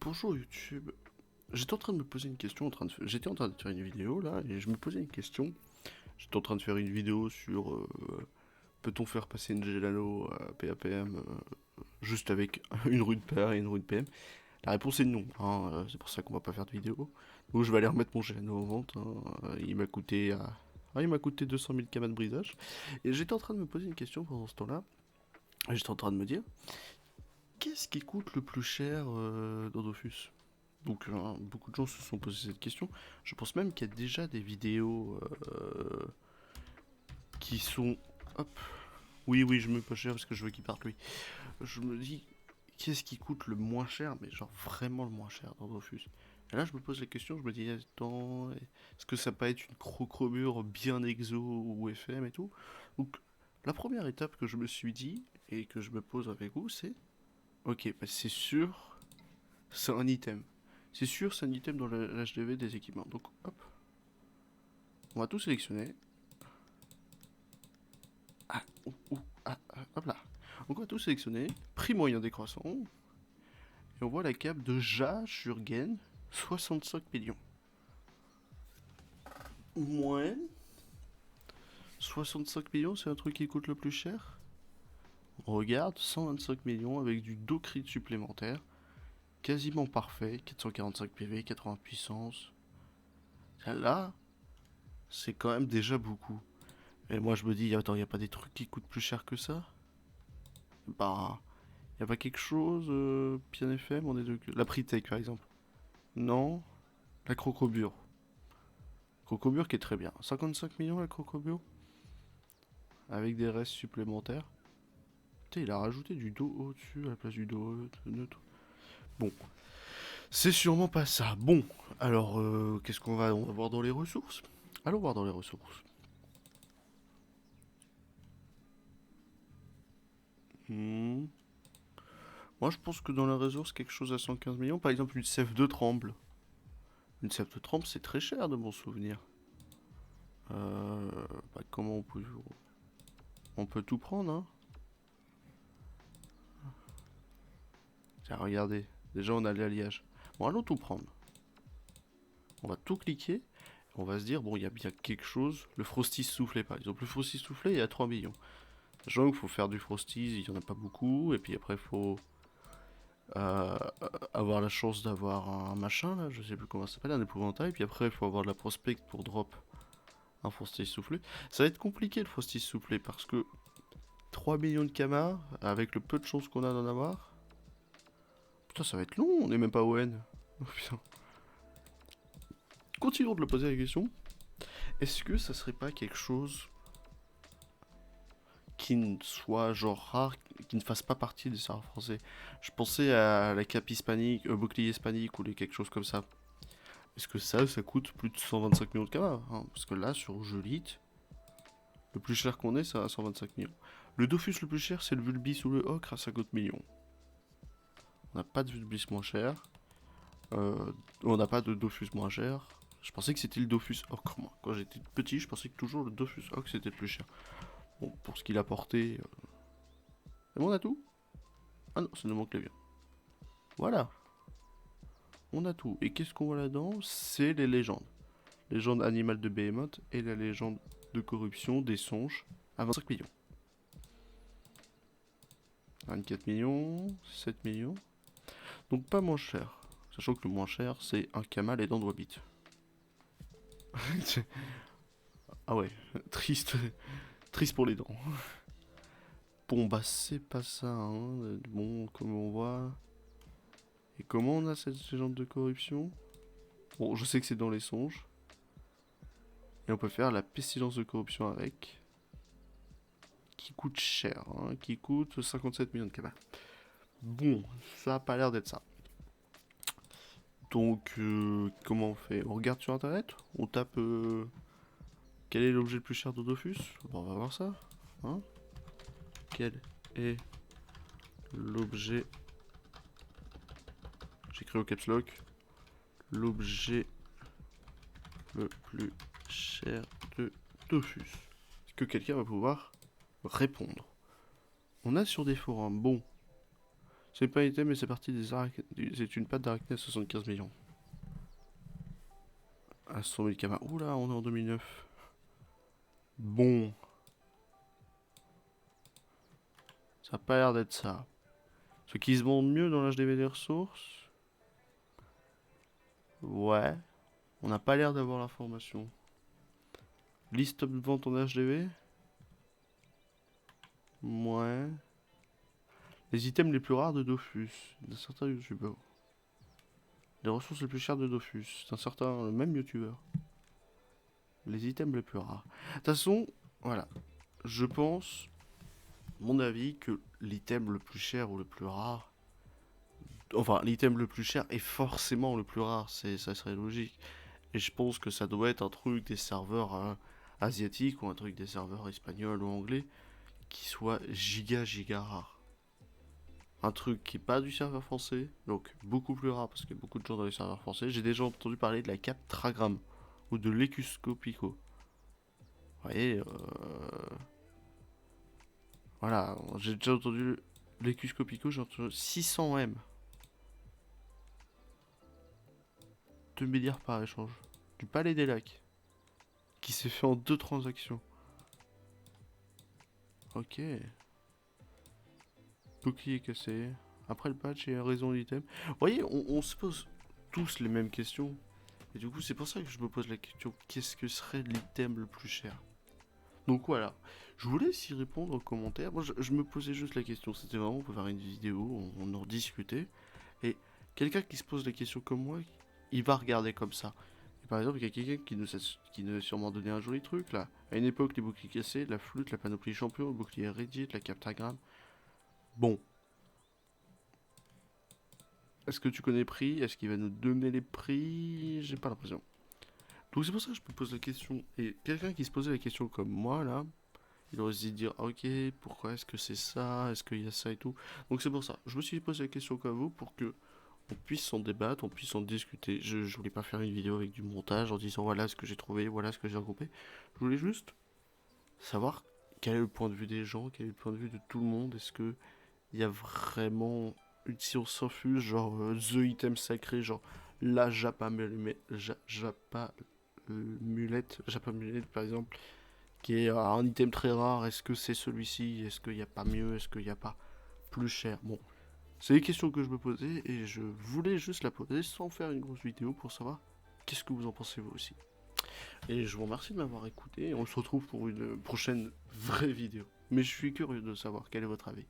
Bonjour YouTube. J'étais en train de me poser une question, j'étais en train de faire une vidéo là, et je me posais une question. J'étais en train de faire une vidéo sur peut-on faire passer une Gelano à PAPM juste avec une rue de pair et une rue de PM. La réponse est non, hein, c'est pour ça qu'on va pas faire de vidéo. Donc je vais aller remettre mon Gelano en vente, hein. Il m'a coûté il m'a coûté 200 000 kamas de brisage. Et j'étais en train de me poser une question pendant ce temps-là. Et j'étais en train de me dire, qu'est-ce qui coûte le plus cher dans Dofus? Donc beaucoup de gens se sont posé cette question. Je pense même qu'il y a déjà des vidéos qui sont... Hop. Oui, oui, je mets pas cher parce que je veux qu'il parte lui. Je me dis, qu'est-ce qui coûte le moins cher, mais genre vraiment le moins cher dans Dofus? Et là, je me pose la question, je me dis, attends, est-ce que ça peut être une crocrobure bien exo ou FM et tout? Donc, la première étape que je me suis dit, et que je me pose avec vous, c'est, ok, bah c'est sûr, c'est un item. C'est sûr, c'est un item dans l'HDV des équipements. Donc, hop, on va tout sélectionner. Ah, hop là. Donc, on va tout sélectionner. Prix moyen décroissant. Et on voit la cape de Ja sur Gain, 65 millions. Moyenne, 65 millions, c'est un truc qui coûte le plus cher. On regarde, 125 millions avec du dos crit supplémentaire. Quasiment parfait, 445 PV, 80 puissance. Là, c'est quand même déjà beaucoup. Et moi je me dis, attends, y a pas des trucs qui coûtent plus cher que ça? Bah, y a pas quelque chose bien FM, on est de... La Pritech par exemple. Non, la Crocobure. Crocobure qui est très bien. 55 millions la Crocobure, avec des restes supplémentaires. Putain, il a rajouté du dos au-dessus à la place du dos neutre. Bon, c'est sûrement pas ça. Bon, alors qu'est-ce qu'on va... On va voir dans les ressources. Allons voir dans les ressources. Hmm. Moi je pense que dans la ressource, quelque chose à 115 millions, par exemple une CF de Tremble. Une CF de Tremble c'est très cher de mon souvenir. Euh, comment on peut tout prendre, hein? Tiens, regardez. Déjà, on a l'alliage. Bon, allons tout prendre. On va tout cliquer. On va se dire, bon, il y a bien quelque chose. Le Frosty soufflé, par exemple. Le Frosty soufflé, il y a 3 millions. Sachant qu'il faut faire du Frosty, il n'y en a pas beaucoup. Et puis après, il faut euh, avoir la chance d'avoir un machin, là. Je sais plus comment ça s'appelle, un épouvantail. Puis après, il faut avoir de la prospect pour drop un Frosty soufflé. Ça va être compliqué, le Frosty soufflé, parce que 3 millions de kamas, avec le peu de chance qu'on a d'en avoir. Putain, ça va être long, on n'est même pas ON. Oh putain. Continuons de le poser la question. Est-ce que ça serait pas quelque chose qui ne soit genre rare, qui ne fasse pas partie des serveurs français? Je pensais à la cape hispanique, bouclier hispanique ou quelque chose comme ça. Est-ce que ça coûte plus de 125 millions de kamas, hein? Parce que là, sur Jolite, le plus cher qu'on ait, ça a 125 millions. Le Dofus le plus cher, c'est le Vulbis ou le Ocre à 50 millions. On n'a pas de Vulbis moins cher. On n'a pas de Dofus moins cher. Je pensais que c'était le Dofus Ocre, moi. Quand j'étais petit, je pensais que toujours le Dofus Ocre c'était le plus cher. Bon, pour ce qu'il a porté. C'est bon, on a tout? Ah non, ça nous manque les biens. Voilà, on a tout. Et qu'est-ce qu'on voit là-dedans? C'est les légendes. Légende animale de Behemoth et la légende de corruption des songes à 25 millions. 24 millions, 7 millions. Donc pas moins cher. Sachant que le moins cher, c'est un Kamal et dents de Wabit. Ah ouais, triste. Triste pour les dents. Bon, bah c'est pas ça, hein. Bon, comme on voit. Et comment on a cette légende de corruption? Bon, je sais que c'est dans les songes. Et on peut faire la pestilence de corruption avec. Qui coûte cher, hein, qui coûte 57 millions de kamas. Bon, ça a pas l'air d'être ça. Donc, comment on fait? On regarde sur internet? On tape quel est l'objet le plus cher de Dofus? Bon, on va voir ça. Hein, quel est l'objet... J'écris au caps lock. L'objet le plus cher de Dofus. Est-ce que quelqu'un va pouvoir répondre? On a sur des forums, bon, C'est pas un item, mais c'est parti c'est une patte d'arachné à 75 millions. À 100 000 kamas. Oula, on est en 2009. Bon. Ça a pas l'air d'être ça. Ce qui se vend mieux dans l'HDV des ressources. Ouais. On n'a pas l'air d'avoir l'information. Liste de vente en HDV. Ouais. Les items les plus rares de Dofus. D'un certain youtubeur. Les ressources les plus chères de Dofus. D'un certain, le même youtubeur. Les items les plus rares. De toute façon, voilà. Je pense, mon avis, que l'item le plus cher ou le plus rare. Enfin, l'item le plus cher est forcément le plus rare. Ça serait logique. Et je pense que ça doit être un truc des serveurs asiatiques ou un truc des serveurs espagnols ou anglais qui soit giga rare. Un truc qui est pas du serveur français, donc beaucoup plus rare parce qu'il y a beaucoup de gens dans les serveurs français. J'ai déjà entendu parler de la Captragram ou de l'Ecuscopico. Vous voyez, voilà, j'ai déjà entendu l'Ecuscopico, j'ai entendu 600 M. 2 milliards par échange. Du Palais des Lacs. Qui s'est fait en 2 transactions. Ok. Bouclier cassé. Après le patch et raison d'item. Vous voyez, on se pose tous les mêmes questions. Et du coup, c'est pour ça que je me pose la question, qu'est-ce que serait l'item le plus cher? Donc voilà, je vous laisse y répondre en commentaire. Moi, je me posais juste la question, c'était vraiment pour faire une vidéo, on en discutait. Et quelqu'un qui se pose la question comme moi, il va regarder comme ça. Et par exemple, il y a quelqu'un qui nous a sûrement donné un joli truc là. À une époque, les boucliers cassés, la flûte, la panoplie champion, le bouclier Reddit, la captagramme. Bon, est-ce que tu connais les prix? Est-ce qu'il va nous donner les prix? J'ai pas l'impression. Donc c'est pour ça que je me pose la question. Et quelqu'un qui se posait la question comme moi là, il aurait se dire, ah, ok, pourquoi est-ce que c'est ça? Est-ce qu'il y a ça et tout? Donc c'est pour ça. Je me suis posé la question comme vous pour que on puisse en débattre, on puisse en discuter. Je voulais pas faire une vidéo avec du montage en disant voilà ce que j'ai trouvé, voilà ce que j'ai regroupé. Je voulais juste savoir quel est le point de vue des gens, quel est le point de vue de tout le monde. Est-ce que il y a vraiment une science s'infuse, genre The Item Sacré, genre la Japa Mulette par exemple, qui est un item très rare. Est-ce que c'est celui-ci? Est-ce qu'il n'y a pas mieux? Est-ce qu'il n'y a pas plus cher? Bon, c'est des questions que je me posais et je voulais juste la poser sans faire une grosse vidéo pour savoir qu'est-ce que vous en pensez vous aussi. Et je vous remercie de m'avoir écouté et on se retrouve pour une prochaine vraie vidéo. Mais je suis curieux de savoir quel est votre avis.